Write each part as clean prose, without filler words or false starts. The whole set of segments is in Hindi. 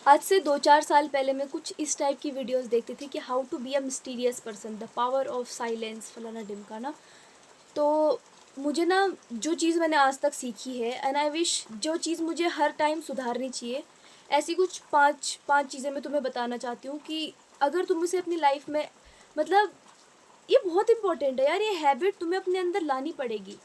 आज से 2-4 साल पहले मैं कुछ इस टाइप की वीडियोस देखती थी कि how to be a mysterious person, the power of silence, फलाना ढिमका ना। तो मुझे ना जो चीज़ मैंने आज तक सीखी है, एंड आई विश जो चीज़ मुझे हर टाइम सुधारनी चाहिए, ऐसी कुछ पाँच पाँच चीज़ें मैं तुम्हें बताना चाहती हूँ कि अगर तुम इसे अपनी लाइफ में, मतलब ये बहुत इंपॉर्टेंट है यार, ये हैबिट तुम्हें अपने अंदर लानी पड़ेगी।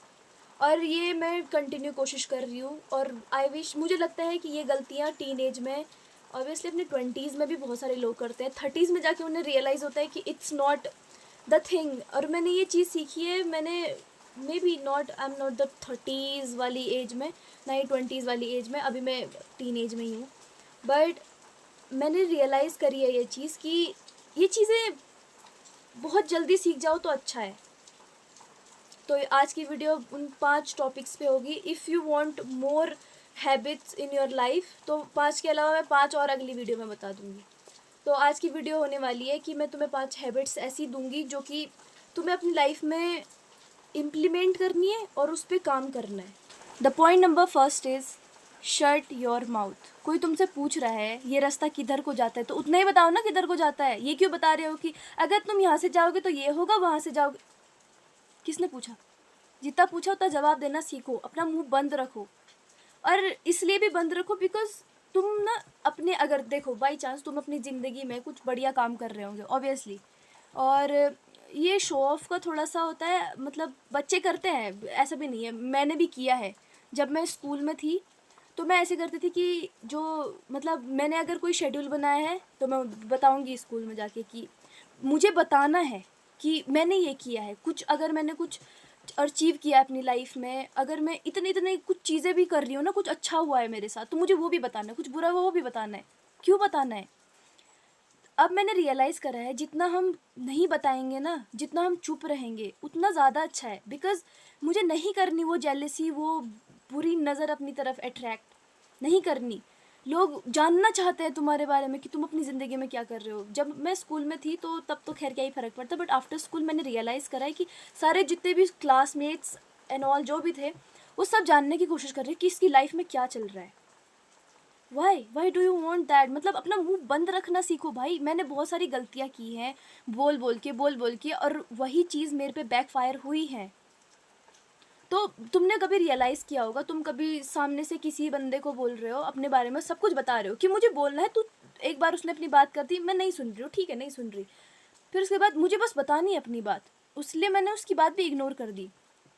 और ये मैं कंटिन्यू कोशिश कर रही हूँ, और आई विश, मुझे लगता है कि ये गलतियाँ टीन एज में, ऑब्वियसली अपने 20s में भी बहुत सारे लोग करते हैं, 30s में जाके उन्हें रियलाइज़ होता है कि इट्स नॉट द थिंग। और मैंने ये चीज़ सीखी है, मैंने may be not, I am not the 30s वाली एज में, ना ही 20s वाली एज में, अभी मैं टीन एज में ही हूँ। बट मैंने रियलाइज़ करी है ये चीज़ कि ये चीज़ें बहुत जल्दी सीख जाओ तो अच्छा है। तो आज की वीडियो उन 5 टॉपिक्स पे होगी। If you want more habits in your life, तो 5 के अलावा मैं 5 और अगली वीडियो में बता दूँगी। तो आज की वीडियो होने वाली है कि मैं तुम्हें 5 हैबिट्स ऐसी दूँगी जो कि तुम्हें अपनी लाइफ में इम्प्लीमेंट करनी है और उस पर काम करना है। The point number first is shut your mouth. कोई तुमसे पूछ रहा है ये रास्ता किधर को जाता है, तो उतना ही बताओ ना किधर को जाता है। ये क्यों बता रहे हो कि अगर तुम यहाँ से जाओगे तो ये होगा, वहाँ से जाओगे। किसने पूछा? जितना पूछा उतना जवाब देना सीखो, अपना मुंह बंद रखो। और इसलिए भी बंद रखो बिकॉज तुम ना अपने, अगर देखो बाई चांस तुम अपनी ज़िंदगी में कुछ बढ़िया काम कर रहे होंगे ऑब्वियसली, और ये शो ऑफ का थोड़ा सा होता है, मतलब बच्चे करते हैं, ऐसा भी नहीं है, मैंने भी किया है। जब मैं स्कूल में थी तो मैं ऐसे करती थी कि जो, मतलब मैंने अगर कोई शेड्यूल बनाया है तो मैं बताऊंगी स्कूल में जाके कि मुझे बताना है कि मैंने ये किया है कुछ, अगर मैंने कुछ अचीव किया अपनी लाइफ में, अगर मैं इतने इतने कुछ चीज़ें भी कर रही हूँ ना, कुछ अच्छा हुआ है मेरे साथ, तो मुझे वो भी बताना है, कुछ बुरा हुआ वो भी बताना है। क्यों बताना है? अब मैंने रियलाइज़ करा है जितना हम नहीं बताएंगे ना, जितना हम चुप रहेंगे उतना ज़्यादा अच्छा है। बिकॉज़ मुझे नहीं करनी वो जेलसी, वो बुरी नज़र अपनी तरफ अट्रैक्ट नहीं करनी। लोग जानना चाहते हैं तुम्हारे बारे में कि तुम अपनी ज़िंदगी में क्या कर रहे हो। जब मैं स्कूल में थी तो तब तो खैर क्या ही फ़र्क पड़ता, बट आफ्टर स्कूल मैंने रियलाइज़ करा है कि सारे जितने भी क्लासमेट्स एंड ऑल जो भी थे, वो सब जानने की कोशिश कर रहे हैं कि इसकी लाइफ में क्या चल रहा है। Why do you want that? मतलब अपना मुंह बंद रखना सीखो भाई। मैंने बहुत सारी गलतियाँ की हैं, बोल बोल के, और वही चीज़ मेरे पे बैकफायर हुई है। तो तुमने कभी रियलाइज़ किया होगा, तुम कभी सामने से किसी बंदे को बोल रहे हो, अपने बारे में सब कुछ बता रहे हो कि मुझे बोलना है, तो एक बार उसने अपनी बात कर दी, मैं नहीं सुन रही हूँ, ठीक है नहीं सुन रही, फिर उसके बाद मुझे बस बतानी है अपनी बात, इसलिए मैंने उसकी बात भी इग्नोर कर दी।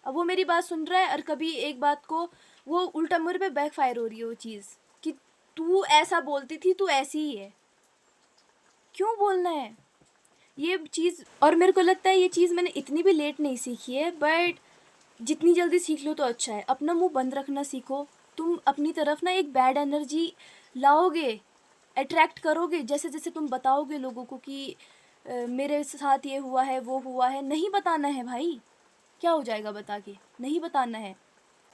अब वो मेरी बात सुन रहा है, और कभी एक बात को वो उल्टा मेरे पे बैकफायर हो रही है वो चीज़ कि तू ऐसा बोलती थी, तू ऐसी ही है, क्यों बोलना है ये चीज़। और मेरे को लगता है ये चीज़ मैंने इतनी भी लेट नहीं सीखी है, बट जितनी जल्दी सीख लो तो अच्छा है। अपना मुंह बंद रखना सीखो। तुम अपनी तरफ ना एक बैड एनर्जी लाओगे, अट्रैक्ट करोगे, जैसे जैसे तुम बताओगे लोगों को कि मेरे साथ ये हुआ है वो हुआ है। नहीं बताना है भाई, क्या हो जाएगा बता के, नहीं बताना है।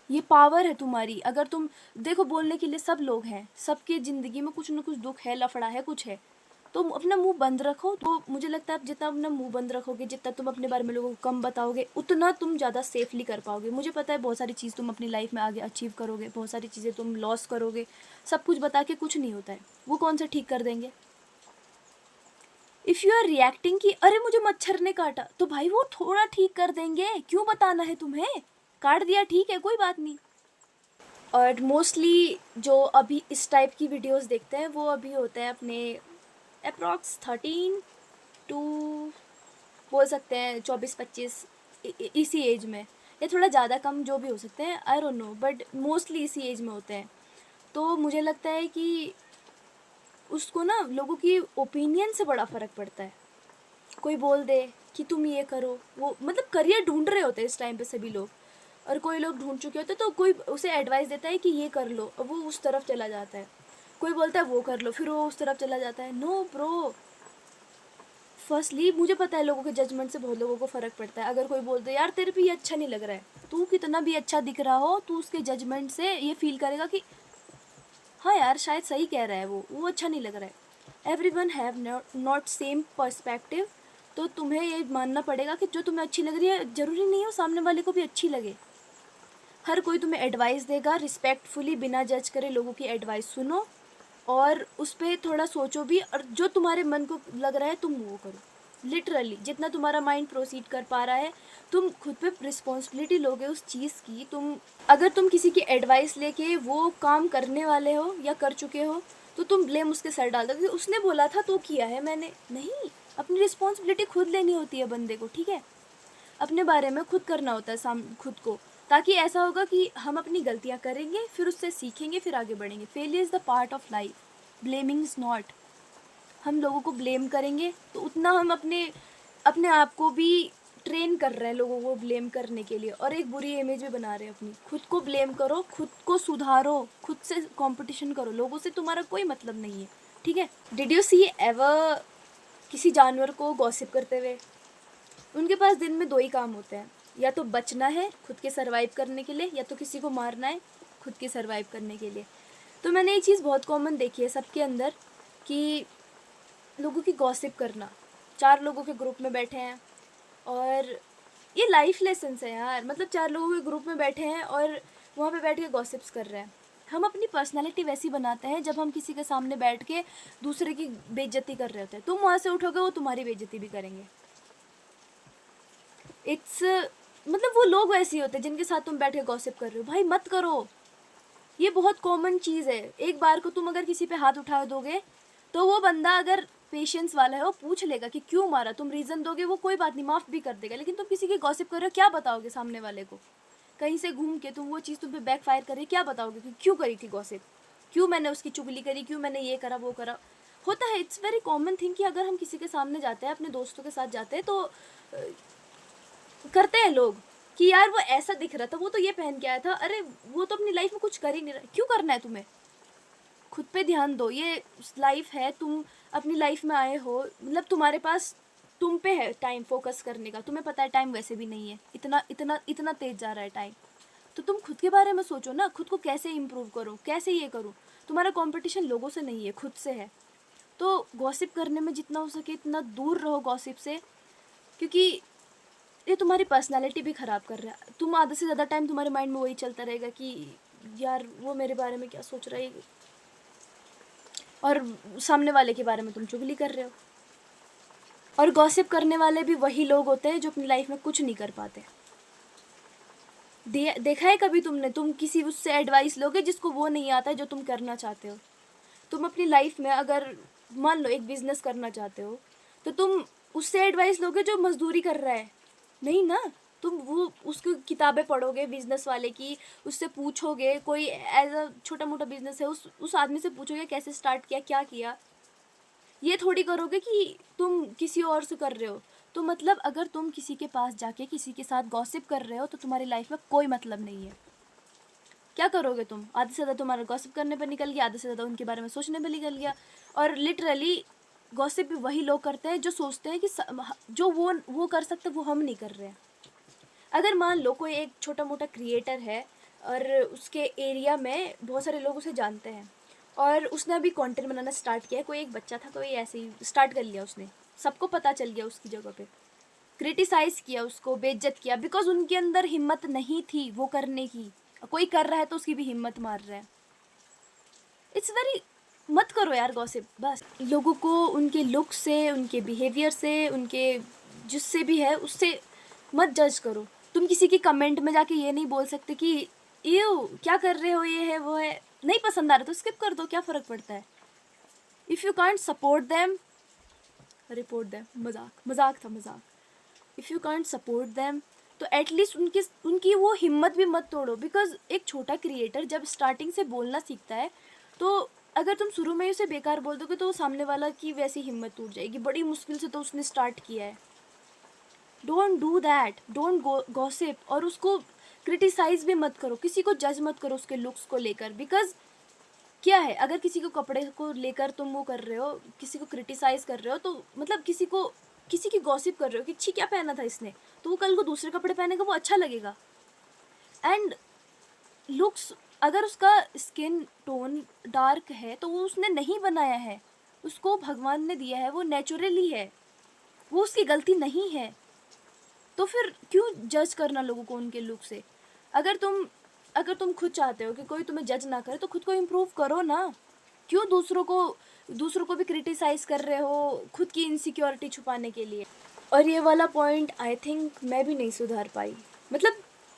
ये पावर है तुम्हारी। अगर तुम देखो, बोलने के लिए सब लोग हैं, सबके ज़िंदगी में कुछ ना कुछ दुख है, लफड़ा है, कुछ है। तुम अपना मुंह बंद रखो। तो मुझे लगता है जितना अपना मुंह बंद रखोगे, जितना तुम अपने बारे में लोगों को कम बताओगे, उतना तुम ज़्यादा सेफली कर पाओगे। मुझे पता है बहुत सारी चीज़ तुम अपनी लाइफ में आगे अचीव करोगे, बहुत सारी चीज़ें तुम लॉस करोगे। सब कुछ बता के कुछ नहीं होता है, वो कौन सा ठीक कर देंगे। इफ़ यू आर रिएक्टिंग कि अरे मुझे मच्छर ने काटा, तो भाई वो थोड़ा ठीक कर देंगे, क्यों बताना है तुम्हें। काट दिया ठीक है, कोई बात नहीं। और मोस्टली जो अभी इस टाइप की वीडियोस देखते हैं, वो अभी होते हैं अपने अप्रॉक्स 13 टू, बोल सकते हैं 24-25, इसी एज में, या थोड़ा ज़्यादा कम, जो भी हो सकते हैं, I don't know, but mostly इसी एज में होते हैं। तो मुझे लगता है कि उसको ना लोगों की ओपिनियन से बड़ा फ़र्क पड़ता है। कोई बोल दे कि तुम ये करो, वो मतलब करियर ढूंढ रहे होते हैं इस टाइम पे सभी लोग, और कोई लोग ढूंढ चुके होते हैं, तो कोई उसे एडवाइस देता है कि ये कर लो, और वो उस तरफ चला जाता है। कोई बोलता है वो कर लो, फिर वो उस तरफ चला जाता है। नो ब्रो, फर्स्टली मुझे पता है लोगों के जजमेंट से बहुत लोगों को फ़र्क पड़ता है। अगर कोई बोल दे यार तेरे पे ये अच्छा नहीं लग रहा है, तू कितना भी अच्छा दिख रहा हो, तू उसके जजमेंट से ये फील करेगा कि हाँ यार शायद सही कह रहा है, वो अच्छा नहीं लग रहा है। Every one have not same perspective. तो तुम्हें ये मानना पड़ेगा कि जो तुम्हें अच्छी लग रही है, ज़रूरी नहीं हो सामने वाले को भी अच्छी लगे। हर कोई तुम्हें एडवाइस देगा, रिस्पेक्टफुली बिना जज करे लोगों की एडवाइस सुनो, और उस पे थोड़ा सोचो भी, और जो तुम्हारे मन को लग रहा है तुम वो करो। लिटरली जितना तुम्हारा माइंड प्रोसीड कर पा रहा है, तुम खुद पे रिस्पॉन्सिबिलिटी लोगे उस चीज़ की। अगर तुम किसी की एडवाइस लेके वो काम करने वाले हो या कर चुके हो, तो तुम ब्लेम उसके सर डाल दो कि उसने बोला था तो किया है मैंने। नहीं, अपनी रिस्पॉन्सिबिलिटी खुद लेनी होती है बंदे को, ठीक है। अपने बारे में खुद करना होता है खुद को, ताकि ऐसा होगा कि हम अपनी गलतियाँ करेंगे, फिर उससे सीखेंगे, फिर आगे बढ़ेंगे। Failure is the part of life, blaming is not. हम लोगों को ब्लेम करेंगे तो उतना हम अपने अपने आप को भी ट्रेन कर रहे हैं लोगों को ब्लेम करने के लिए, और एक बुरी इमेज भी बना रहे हैं अपनी। खुद को ब्लेम करो, खुद को सुधारो, खुद से कंपटीशन करो, लोगों से तुम्हारा कोई मतलब नहीं है, ठीक है। डिड यू सी एवर किसी जानवर को गॉसिप करते हुए? उनके पास दिन में 2 ही काम होते हैं, या तो बचना है खुद के सर्वाइव करने के लिए, या तो किसी को मारना है खुद के सर्वाइव करने के लिए। तो मैंने एक चीज़ बहुत कॉमन देखी है सबके अंदर, कि लोगों की गॉसिप करना। 4 लोगों के ग्रुप में बैठे हैं, और ये लाइफ लेसन्स है यार। मतलब 4 लोगों के ग्रुप में बैठे हैं और वहाँ पे बैठ के गॉसिप्स कर रहे हैं। हम अपनी पर्सनैलिटी वैसी बनाते हैं जब हम किसी के सामने बैठ के दूसरे की बेइज्जती कर रहे होते हैं। तुम वहाँ से उठोगे, वो तुम्हारी बेइज्जती भी करेंगे। इट्स मतलब वो लोग वैसे ही होते हैं जिनके साथ तुम बैठ के गॉसिप कर रहे हो। भाई मत करो, ये बहुत कॉमन चीज़ है। एक बार को तुम अगर किसी पे हाथ उठा दोगे, तो वो बंदा अगर पेशेंस वाला है वो पूछ लेगा कि क्यों मारा, तुम रीज़न दोगे, वो कोई बात नहीं, माफ़ भी कर देगा। लेकिन तुम किसी की गॉसिप कर रहे हो, क्या बताओगे सामने वाले को? कहीं से घूम के तुम वो चीज़ तुम पे बैक फायर कर रही है, क्या बताओगे कि क्यों करी थी गॉसिप, क्यों मैंने उसकी चुगली करी, क्यों मैंने ये करा वो करा। होता है, इट्स वेरी कॉमन थिंग कि अगर हम किसी के सामने जाते हैं, अपने दोस्तों के साथ जाते हैं, तो करते हैं लोग कि यार वो ऐसा दिख रहा था, वो तो ये पहन के आया था, अरे वो तो अपनी लाइफ में कुछ कर ही नहीं रहा, क्यों करना है तुम्हें? खुद पे ध्यान दो, ये लाइफ है, तुम अपनी लाइफ में आए हो, मतलब तुम्हारे पास, तुम पे है टाइम फोकस करने का। तुम्हें पता है टाइम वैसे भी नहीं है, इतना इतना इतना तेज जा रहा है टाइम। तो तुम खुद के बारे में सोचो ना, खुद को कैसे इम्प्रूव करो, कैसे ये करो। तुम्हारा कंपटीशन लोगों से नहीं है, खुद से है। तो गॉसिप करने में जितना हो सके इतना दूर रहो गॉसिप से, क्योंकि ये तुम्हारी पर्सनालिटी भी ख़राब कर रहा है। तुम आधे से ज़्यादा टाइम तुम्हारे माइंड में वही चलता रहेगा कि यार वो मेरे बारे में क्या सोच रहा है, और सामने वाले के बारे में तुम चुगली कर रहे हो। और गॉसिप करने वाले भी वही लोग होते हैं जो अपनी लाइफ में कुछ नहीं कर पाते। देखा है कभी तुमने, तुम किसी उससे एडवाइस लोगे जिसको वो नहीं आता है जो तुम करना चाहते हो। तुम अपनी लाइफ में अगर मान लो एक बिज़नेस करना चाहते हो, तो तुम उससे एडवाइस लोगे जो मजदूरी कर रहा है? नहीं ना। तुम वो उसकी किताबें पढ़ोगे बिज़नेस वाले की, उससे पूछोगे, कोई एज अ छोटा मोटा बिज़नेस है, उस आदमी से पूछोगे कैसे स्टार्ट किया, क्या किया। ये थोड़ी करोगे कि तुम किसी और से कर रहे हो। तो मतलब अगर तुम किसी के पास जाके किसी के साथ गॉसिप कर रहे हो, तो तुम्हारी लाइफ में कोई मतलब नहीं है। क्या करोगे तुम? आधे से ज़्यादा तुम्हारा गॉसिप करने पर निकल गया, आधे से ज़्यादा उनके बारे में सोचने पर निकल गया। और लिटरली गॉसिप भी वही लोग करते हैं जो सोचते हैं कि जो वो कर सकते वो हम नहीं कर रहे हैं। अगर मान लो कोई एक छोटा मोटा क्रिएटर है, और उसके एरिया में बहुत सारे लोग उसे जानते हैं, और उसने अभी कंटेंट बनाना स्टार्ट किया है। कोई एक बच्चा था, कोई ऐसे ही स्टार्ट कर लिया उसने, सबको पता चल गया उसकी जगह पे, क्रिटिसाइज़ किया उसको, बेइज्जत किया, बिकॉज उनके अंदर हिम्मत नहीं थी वो करने की। कोई कर रहा है तो उसकी भी हिम्मत मार रहा है। इट्स वेरी, मत करो यार गॉसिप। बस लोगों को उनके लुक से, उनके बिहेवियर से, उनके जिससे भी है उससे मत जज करो। तुम किसी की कमेंट में जाके ये नहीं बोल सकते कि यू क्या कर रहे हो, ये है वो है। नहीं पसंद आ रहा तो स्किप कर दो, क्या फ़र्क पड़ता है। If you can't support them, report them. मजाक था, मजाक। If you can't support them, तो एटलीस्ट उनकी वो हिम्मत भी मत तोड़ो। बिकॉज एक छोटा क्रिएटर जब स्टार्टिंग से बोलना सीखता है, तो अगर तुम शुरू में ही उसे बेकार बोल दोगे, तो सामने वाला की वैसी हिम्मत टूट जाएगी। बड़ी मुश्किल से तो उसने स्टार्ट किया है। Don't do that, don't gossip. और उसको क्रिटिसाइज़ भी मत करो, किसी को जज मत करो उसके लुक्स को लेकर। बिकॉज क्या है, अगर किसी को कपड़े को लेकर तुम वो कर रहे हो, किसी को क्रिटिसाइज़ कर रहे हो, तो मतलब किसी की गॉसिप कर रहे हो कि छी क्या पहना था इसने, तो वो कल को दूसरे कपड़े पहनेगा, वो अच्छा लगेगा। एंड लुक्स, अगर उसका स्किन टोन डार्क है तो वो उसने नहीं बनाया है, उसको भगवान ने दिया है, वो नेचुरली है, वो उसकी गलती नहीं है। तो फिर क्यों जज करना लोगों को उनके लुक से? अगर तुम खुद चाहते हो कि कोई तुम्हें जज ना करे, तो खुद को इम्प्रूव करो ना। क्यों दूसरों को भी क्रिटिसाइज़ कर रहे हो खुद की इनसिक्योरिटी छुपाने के लिए। और ये वाला पॉइंट आई थिंक मैं भी नहीं सुधार पाई। मतलब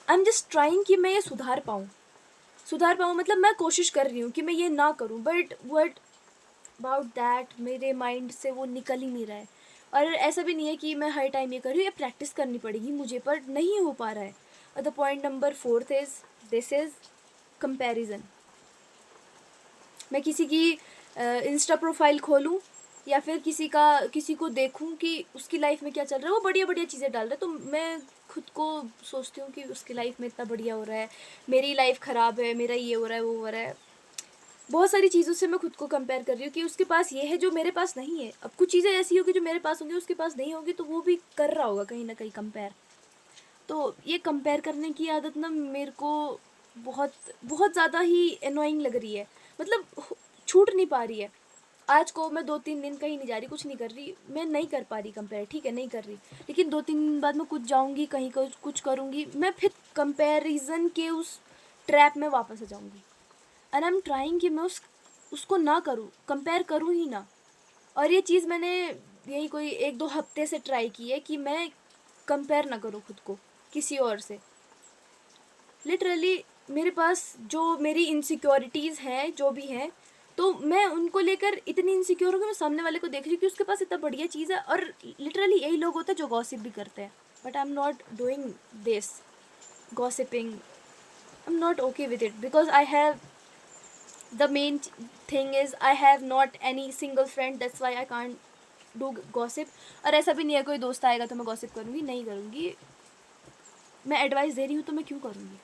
आई एम जस्ट ट्राइंग कि मैं ये सुधार पाऊँ, मतलब मैं कोशिश कर रही हूँ कि मैं ये ना करूँ, बट व्हाट अबाउट दैट मेरे माइंड से वो निकल ही नहीं रहा है। और ऐसा भी नहीं है कि मैं हर टाइम ये कर रही हूँ, ये प्रैक्टिस करनी पड़ेगी मुझे, पर नहीं हो पा रहा है। और the point number 4 is this is comparison. मैं किसी की इंस्टा प्रोफाइल खोलूँ या फिर किसी को देखूँ कि उसकी लाइफ में क्या चल रहा है, वो बढ़िया बढ़िया चीज़ें डाल रहा है, तो मैं खुद को सोचती हूँ कि उसकी लाइफ में इतना बढ़िया हो रहा है, मेरी लाइफ ख़राब है, मेरा ये हो रहा है, वो हो रहा है। बहुत सारी चीज़ों से मैं खुद को कंपेयर कर रही हूँ कि उसके पास ये है जो मेरे पास नहीं है। अब कुछ चीज़ें ऐसी होगी जो मेरे पास होंगी, उसके पास नहीं होगी, तो वो भी कर रहा होगा कहीं ना कहीं कंपेयर। तो ये कंपेयर करने की आदत ना मेरे को बहुत बहुत ज़्यादा ही एनोइंग लग रही है। मतलब छूट नहीं पा रही है। आज को मैं 2-3 दिन कहीं नहीं जा रही, कुछ नहीं कर रही, मैं नहीं कर पा रही कंपेयर, ठीक है नहीं कर रही, लेकिन 2-3 दिन बाद मैं कुछ जाऊँगी कहीं कुछ करूँगी, मैं फिर कंपेरिजन के उस ट्रैप में वापस आ जाऊँगी। एंड आई एम ट्राइंग कि मैं उसको ना करूँ, कंपेयर करूँ ही ना। और ये चीज़ मैंने यही कोई 1-2 हफ्ते से ट्राई की है कि मैं कंपेयर ना करूँ खुद को किसी और से। लिटरली मेरे पास जो मेरी इनसिक्योरिटीज़ हैं जो भी हैं, तो मैं उनको लेकर इतनी इनसिक्योर हूँ कि मैं सामने वाले को देख रही हूँ कि उसके पास इतना बढ़िया चीज़ है, और लिटरली यही लोग होते हैं जो गॉसिप भी करते हैं। But I am not doing this gossiping, I am not okay with it, because I have the main thing is I have not any single friend, that's why I can't do gossip। और ऐसा भी नहीं है कोई दोस्त आएगा तो मैं गॉसिप करूँगी, नहीं करूँगी। मैं एडवाइस दे रही हूँ तो मैं क्यों करूँगी।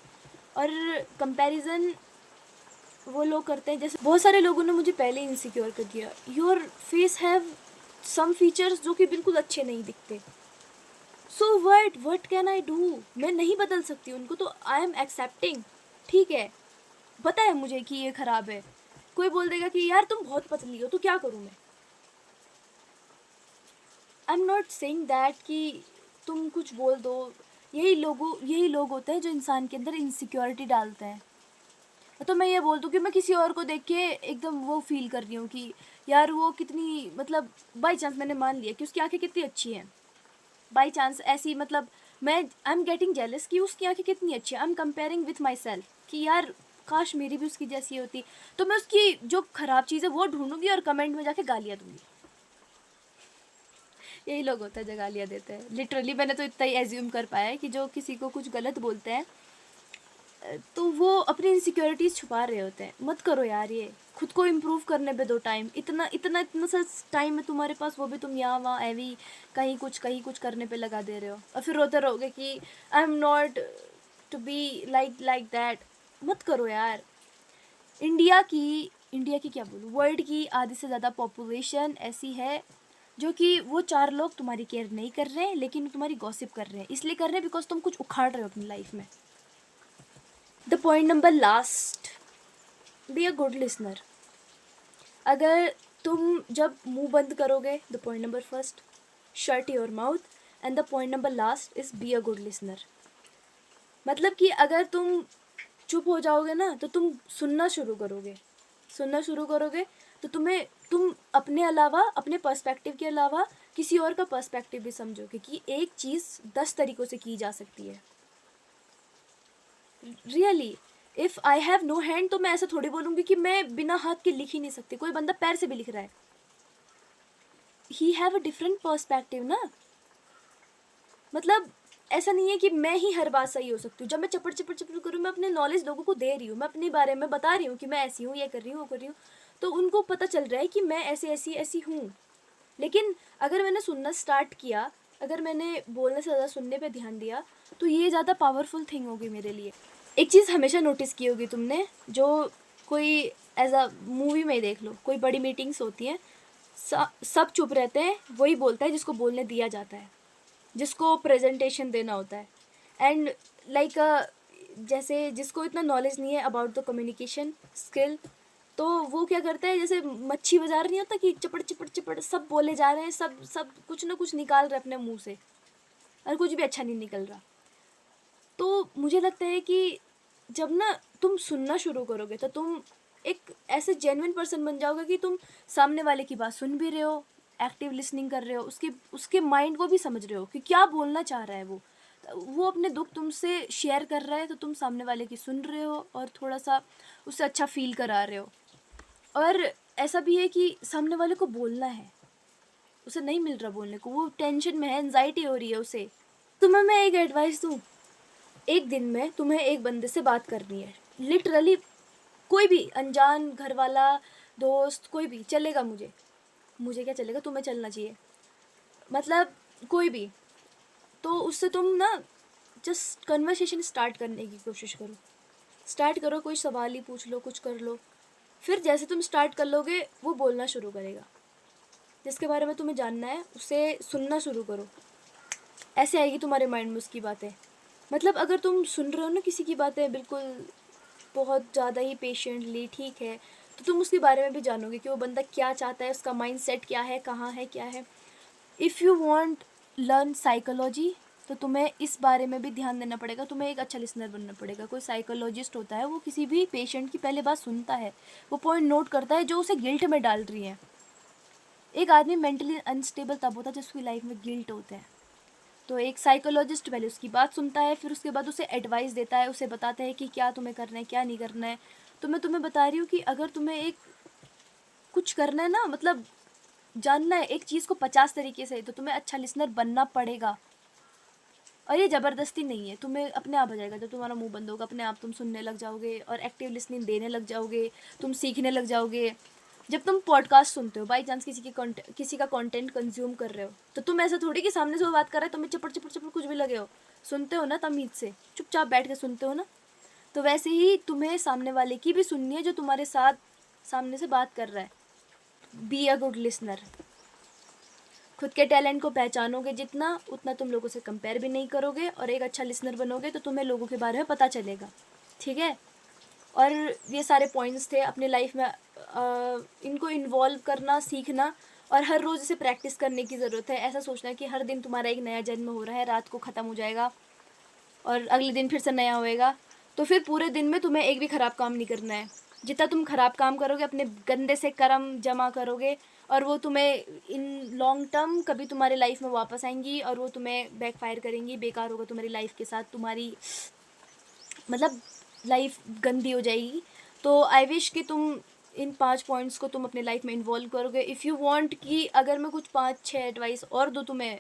और कंपैरिजन वो लोग करते हैं, जैसे बहुत सारे लोगों ने मुझे पहले इनसिक्योर कर दिया, your face have some features जो कि बिल्कुल अच्छे नहीं दिखते, so what can I do. मैं नहीं बदल सकती उनको, तो आई एम एक्सेप्टिंग। ठीक है, पता है मुझे कि ये ख़राब है, कोई बोल देगा कि यार तुम बहुत पतली हो, तो क्या करूँ मैं। आई एम नॉट सेइंग दैट कि तुम कुछ बोल दो। यही लोग होते हैं जो इंसान के अंदर इनसिक्योरिटी डालते हैं। तो मैं ये बोल दूँ कि मैं किसी और को देख के एकदम वो फील कर रही हूँ कि यार वो कितनी, मतलब बाई चांस मैंने मान लिया कि उसकी आंखें कितनी अच्छी हैं, बाई चांस ऐसी, मतलब मैं आई एम गेटिंग जेलस कि उसकी आंखें कितनी अच्छी है। I am comparing with my self कि यार काश मेरी भी उसकी जैसी होती, तो मैं उसकी जो ख़राब चीज़ है वो ढूंढूंगी और कमेंट में जाके गालियाँ दूंगी। यही लोग होते हैं जो गालियाँ देते हैं। लिटरली मैंने तो इतना ही एज्यूम कर पाया है कि जो किसी को कुछ गलत बोलते हैं तो वो अपनी इनसिक्योरिटीज़ छुपा रहे होते हैं। मत करो यार, ये खुद को इम्प्रूव करने पे दो टाइम। इतना सा टाइम है तुम्हारे पास, वो भी तुम यहाँ वहाँ एवी कहीं कुछ करने पे लगा दे रहे हो, और फिर रोते रहोगे कि I am not to be like that. मत करो यार। इंडिया की क्या बोलूँ, वर्ल्ड की आधी से ज़्यादा पॉपुलेशन ऐसी है जो कि वो 4 लोग तुम्हारी केयर नहीं कर रहे हैं, लेकिन तुम्हारी गॉसिप कर रहे हैं। इसलिए कर रहे हैं बिकॉज तुम कुछ उखाड़ रहे हो अपनी लाइफ में। The point number last, be a good listener. अगर तुम जब मुंह बंद करोगे, the point number first, shut your mouth, and the point number last is be a good listener. मतलब कि अगर तुम चुप हो जाओगे ना, तो तुम सुनना शुरू करोगे तो तुम अपने अलावा, अपने पर्सपेक्टिव के अलावा किसी और का पर्सपेक्टिव भी समझोगे कि एक चीज़ 10 तरीक़ों से की जा सकती है। Really, if I have no hand, तो मैं ऐसा थोड़ी बोलूँगी कि मैं बिना हाथ के लिख ही नहीं सकती। कोई बंदा पैर से भी लिख रहा है, he have a different perspective ना। मतलब ऐसा नहीं है कि मैं ही हर बात सही हो सकती हूँ। जब मैं चपड़ करूँ, मैं अपने नॉलेज लोगों को दे रही हूँ, मैं अपने बारे में बता रही हूँ कि मैं ऐसी हूँ, ये कर रही हूँ, वो कर रही हूँ, तो उनको पता चल रहा है कि मैं ऐसी हूँ। लेकिन अगर मैंने सुनना स्टार्ट किया, अगर मैंने बोलने से ज़्यादा सुनने पे ध्यान दिया, तो ये ज़्यादा पावरफुल थिंग होगी मेरे लिए। एक चीज़ हमेशा नोटिस की होगी तुमने, जो कोई एज अ मूवी में ही देख लो, कोई बड़ी मीटिंग्स होती हैं, सब चुप रहते हैं, वही बोलता है जिसको बोलने दिया जाता है, जिसको प्रेजेंटेशन देना होता है। एंड लाइक जैसे जिसको इतना नॉलेज नहीं है अबाउट द कम्युनिकेशन स्किल, तो वो क्या करता है, जैसे मच्छी बाजार नहीं होता कि चपड़ सब बोले जा रहे हैं, सब कुछ ना कुछ निकाल रहे अपने मुंह से, और कुछ भी अच्छा नहीं निकल रहा। तो मुझे लगता है कि जब ना तुम सुनना शुरू करोगे, तो तुम एक ऐसे जेन्युइन पर्सन बन जाओगे कि तुम सामने वाले की बात सुन भी रहे हो, एक्टिव लिसनिंग कर रहे हो, उसके माइंड को भी समझ रहे हो कि क्या बोलना चाह रहा है वो अपने दुख तुमसे शेयर कर रहा है, तो तुम सामने वाले की सुन रहे हो और थोड़ा सा उससे अच्छा फील करा रहे हो। और ऐसा भी है कि सामने वाले को बोलना है, उसे नहीं मिल रहा बोलने को, वो टेंशन में है, एंजाइटी हो रही है उसे। तुम्हें मैं एक एडवाइस दूँ, एक दिन में तुम्हें एक बंदे से बात करनी है, लिटरली कोई भी अनजान, घर वाला, दोस्त, कोई भी चलेगा। मुझे क्या चलेगा, तुम्हें चलना चाहिए, मतलब कोई भी। तो उससे तुम ना जस्ट कन्वर्सेशन स्टार्ट करने की कोशिश करो, स्टार्ट करो, कोई सवाल ही पूछ लो, कुछ कर लो। फिर जैसे तुम स्टार्ट कर लोगे वो बोलना शुरू करेगा, जिसके बारे में तुम्हें जानना है उसे सुनना शुरू करो। ऐसे आएगी तुम्हारे माइंड में उसकी बातें। मतलब अगर तुम सुन रहे हो ना किसी की बातें बिल्कुल बहुत ज़्यादा ही पेशेंटली, ठीक है, तो तुम उसके बारे में भी जानोगे कि वो बंदा क्या चाहता है, उसका माइंड सेट क्या है, कहाँ है, क्या है। If you want learn psychology, तो तुम्हें इस बारे में भी ध्यान देना पड़ेगा, तुम्हें एक अच्छा लिसनर बनना पड़ेगा। कोई साइकोलॉजिस्ट होता है, वो किसी भी पेशेंट की पहले बात सुनता है, वो पॉइंट नोट करता है जो उसे गिल्ट में डाल रही है। एक आदमी मेंटली अनस्टेबल तब होता है जब उसकी लाइफ में गिल्ट होता है। तो एक साइकोलॉजिस्ट पहले उसकी बात सुनता है, फिर उसके बाद उसे एडवाइस देता है, उसे बताता है कि क्या तुम्हें करना है, क्या नहीं करना है। तो मैं तुम्हें बता रही हूँ कि अगर तुम्हें एक कुछ करना है ना, मतलब जानना है एक चीज़ को 50 तरीके से, तो तुम्हें अच्छा लिसनर बनना पड़ेगा। और ये ज़बरदस्ती नहीं है, तुम्हें अपने आप हो जाएगा। जब तुम्हारा मुंह बंद होगा अपने आप तुम सुनने लग जाओगे और एक्टिव लिसनिंग देने लग जाओगे, तुम सीखने लग जाओगे। जब तुम पॉडकास्ट सुनते हो, बाई चांस किसी का कंटेंट कंज्यूम कर रहे हो, तो तुम ऐसा थोड़ी कि सामने से वो बात कर रहा है तुम्हें चपड़ चपड़ चपड़ कुछ भी लगे हो, सुनते हो ना तमीज़ से, चुपचाप बैठ के सुनते हो ना। तो वैसे ही तुम्हें सामने वाले की भी सुननी है जो तुम्हारे साथ सामने से बात कर रहा है। Be a good listener. खुद के टैलेंट को पहचानोगे जितना, उतना तुम लोगों से कंपेयर भी नहीं करोगे, और एक अच्छा लिसनर बनोगे तो तुम्हें लोगों के बारे में पता चलेगा। ठीक है। और ये सारे पॉइंट्स थे अपने लाइफ में, इनको इन्वॉल्व करना सीखना, और हर रोज़ इसे प्रैक्टिस करने की ज़रूरत है। ऐसा सोचना कि हर दिन तुम्हारा एक नया जन्म हो रहा है, रात को ख़त्म हो जाएगा और अगले दिन फिर से नया होएगा, तो फिर पूरे दिन में तुम्हें एक भी ख़राब काम नहीं करना है। जितना तुम ख़राब काम करोगे, अपने गंदे से कर्म जमा करोगे, और वो तुम्हें इन लॉन्ग टर्म कभी तुम्हारे लाइफ में वापस आएंगी और वो तुम्हें बैकफायर करेंगी, बेकार होगा तुम्हारी लाइफ के साथ, तुम्हारी मतलब लाइफ गंदी हो जाएगी। तो आई विश कि तुम इन 5 पॉइंट्स को तुम अपने लाइफ में इन्वॉल्व करोगे। इफ़ यू वांट कि अगर मैं कुछ 5-6 एडवाइस और दूँ तुम्हें,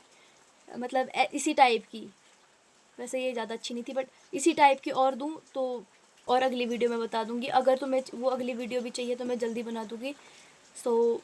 मतलब इसी टाइप की, वैसे ये ज़्यादा अच्छी नहीं थी बट इसी टाइप की और दूँ तो और अगली वीडियो में बता दूँगी। अगर तुम्हें वो अगली वीडियो भी चाहिए तो मैं जल्दी बना दूँगी। सो